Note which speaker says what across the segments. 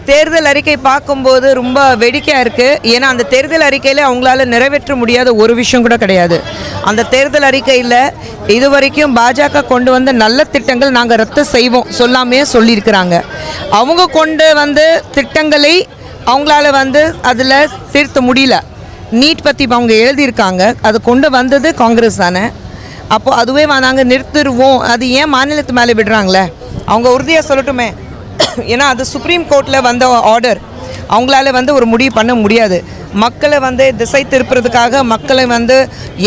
Speaker 1: தேர்தல் அறிக்கை பார்க்கும்போது ரொம்ப வேடிக்கையாக இருக்குது. ஏன்னா அந்த தேர்தல் அறிக்கையில் அவங்களால நிறைவேற்ற முடியாத ஒரு விஷயம் கூட கிடையாது. அந்த தேர்தல் அறிக்கையில் இதுவரைக்கும் பாஜக கொண்டு வந்த நல்ல திட்டங்கள் நாங்கள் ரத்து செய்வோம் சொல்லாமே சொல்லியிருக்கிறாங்க. அவங்க கொண்டு வந்த திட்டங்களை அவங்களால அதில் திருத்த முடியல. நீட் பற்றி அவங்க எழுதியிருக்காங்க, அது கொண்டு வந்தது காங்கிரஸ் தானே. அப்போது அதுவே நாங்கள் நிறுத்திடுவோம், அது ஏன் மாநிலத்து மேலே விடுறாங்களே? அவங்க உறுதியாக சொல்லட்டுமே. ஏன்னா அது சுப்ரீம் கோர்ட்டில் வந்த ஆர்டர், அவங்களால ஒரு முடிவு பண்ண முடியாது. மக்களை திசை திருப்புறதுக்காக, மக்களை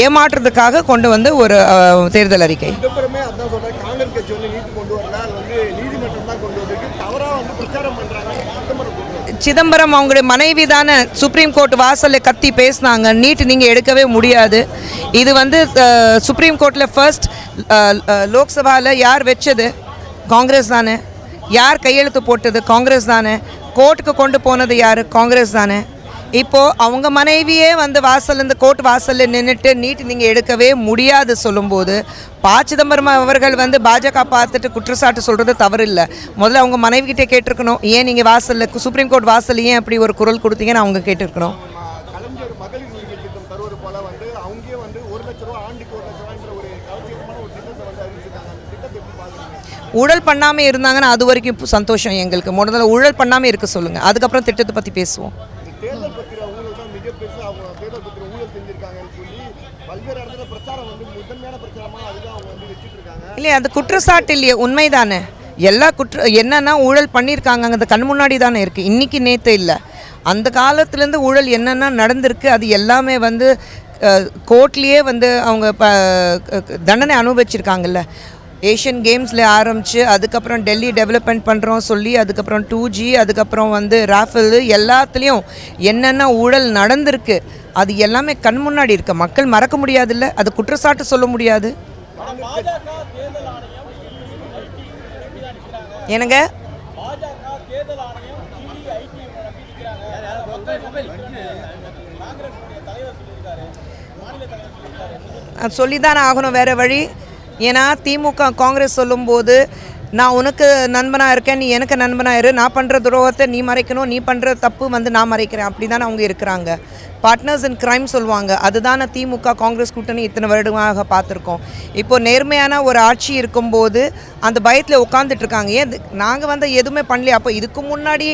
Speaker 1: ஏமாற்றுறதுக்காக கொண்டு வந்து ஒரு தேர்தல் அறிக்கை. சிதம்பரம் அவங்களுடைய மனைவி தானே சுப்ரீம் கோர்ட் வாசலில் கத்தி பேசினாங்க, நீட் நீங்கள் எடுக்கவே முடியாது. இது சுப்ரீம் கோர்ட்டில் ஃபர்ஸ்ட் லோக்சபாவில் யார் வச்சது? காங்கிரஸ் தானே. யார் கையெழுத்து போட்டது? காங்கிரஸ் தானே. கோர்ட்டுக்கு கொண்டு போனது யார்? காங்கிரஸ் தானே. இப்போது அவங்க மனைவியே வாசல் கோர்ட் வாசலில் நின்றுட்டு நீட் நீங்கள் எடுக்கவே முடியாது சொல்லும்போது சிதம்பரம் அவர்கள் பாஜக பார்த்துட்டு குற்றச்சாட்டு சொல்கிறது தவறு இல்லை. முதல்ல அவங்க மனைவிக்கிட்டே கேட்டிருக்கணும், ஏன் நீங்கள் வாசலில் சுப்ரீம் கோர்ட் வாசல் ஏன் அப்படி ஒரு குரல் கொடுத்தீங்கன்னு அவங்க கேட்டிருக்கணும். ஊழல் பண்ணாமல் இருந்தாங்கன்னா அது வரைக்கும் சந்தோஷம் எங்களுக்கு. முதல்ல ஊழல் பண்ணாமல் இருக்க சொல்லுங்கள், அதுக்கப்புறம் திட்டத்தை பற்றி பேசுவோம். இல்லை, அது குற்றச்சாட்டு இல்லையே, உண்மைதானே. எல்லா என்னென்னா ஊழல் பண்ணியிருக்காங்க, அந்த கண் முன்னாடி தானே இருக்குது. இன்றைக்கி நேற்று இல்லை, அந்த காலத்துலேருந்து ஊழல் என்னென்னா நடந்திருக்கு. அது எல்லாமே கோர்ட்லேயே அவங்க தண்டனை அனுபவிச்சிருக்காங்கல்ல. ஏஷியன் கேம்ஸில் ஆரம்பித்து அதுக்கப்புறம் டெல்லி டெவலப்மெண்ட் பண்ணுறோம் சொல்லி, அதுக்கப்புறம் 2G, அதுக்கப்புறம் ராஃபேல், எல்லாத்துலேயும் என்னென்ன ஊழல் நடந்திருக்கு அது எல்லாமே கண் முன்னாடி இருக்க. மக்கள் மறக்க முடியாதுல்ல, அது குற்றச்சாட்டு சொல்ல முடியாது. என்னங்க சொல்லித்தானே ஆகணும், வேறு வழி. ஏன்னா திமுக காங்கிரஸ் சொல்லும்போது நான் உனக்கு நண்பனாக இருக்கேன், நீ எனக்கு நண்பனாக இரு, நான் பண்ணுற துரோகத்தை நீ மறைக்கணும், நீ பண்ணுற தப்பு நான் மறைக்கிறேன், அப்படி தானே அவங்க இருக்கிறாங்க. பார்ட்னர்ஸ் இன் கிரைம் சொல்லுவாங்க. அதுதானே திமுக காங்கிரஸ் கூட்டணி இத்தனை வருடமாக பார்த்துருக்கோம். இப்போது நேர்மையான ஒரு ஆட்சி இருக்கும்போது அந்த பயத்தில் உட்காந்துட்ருக்காங்க. ஏன் நாங்கள் எதுவுமே பண்ணலையே? அப்போ இதுக்கு முன்னாடி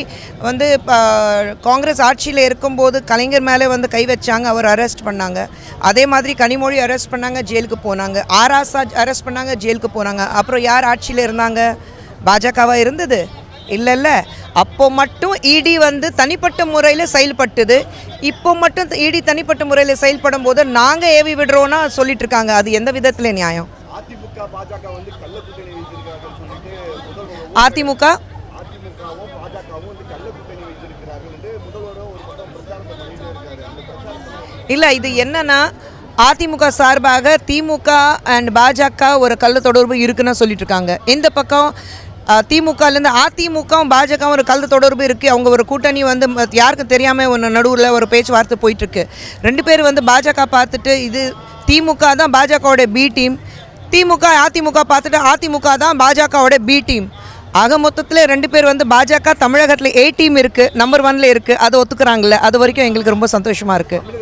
Speaker 1: காங்கிரஸ் ஆட்சியில் இருக்கும்போது கலைஞர் மேலே கை வச்சாங்க, அவர் அரெஸ்ட் பண்ணாங்க. அதே மாதிரி கனிமொழி அரெஸ்ட் பண்ணாங்க, ஜெயிலுக்கு போனாங்க. ஆராசா அரெஸ்ட் பண்ணாங்க, ஜெயிலுக்கு போனாங்க. அப்புறம் யார் ஆட்சியில் இருந்தாங்க? பாஜகவாக இருந்தது இல்லைல்ல. அப்போ மட்டும் இடி தனிப்பட்ட முறையில் செயல்பட்டுது. இப்போ மட்டும் இடி தனிப்பட்ட முறையில் செயல்படும் போது நாங்கள் ஏவி விடுறோன்னா சொல்லிட்டு இருக்காங்க. அது எந்த விதத்தில் நியாயம்? அதிமுக இல்லை, இது என்னன்னா அதிமுக சார்பாக திமுக அண்ட் பாஜக ஒரு கள்ள தொடர்பு இருக்குன்னு சொல்லிட்டு இருக்காங்க. இந்த பக்கம் திமுகலேருந்து அதிமுகவும் பாஜகவும் ஒரு கள்ள தொடர்பு இருக்குது. அவங்க ஒரு கூட்டணி யாருக்கும் தெரியாமல் ஒன்று நடுவில் ஒரு பேச்சுவார்த்தை போயிட்டுருக்கு. ரெண்டு பேர் பாஜக பார்த்துட்டு இது திமுக தான் பாஜகவோட பி டீம், திமுக அதிமுக பார்த்துட்டு அதிமுக தான் பாஜகவோட பி டீம். ஆக மொத்தத்தில் ரெண்டு பேர் பாஜக தமிழகத்தில் A டீம் இருக்குது, நம்பர் 1ல் இருக்குது. அதை ஒத்துக்கிறாங்களே, அது வரைக்கும் எங்களுக்கு ரொம்ப சந்தோஷமாக இருக்குது.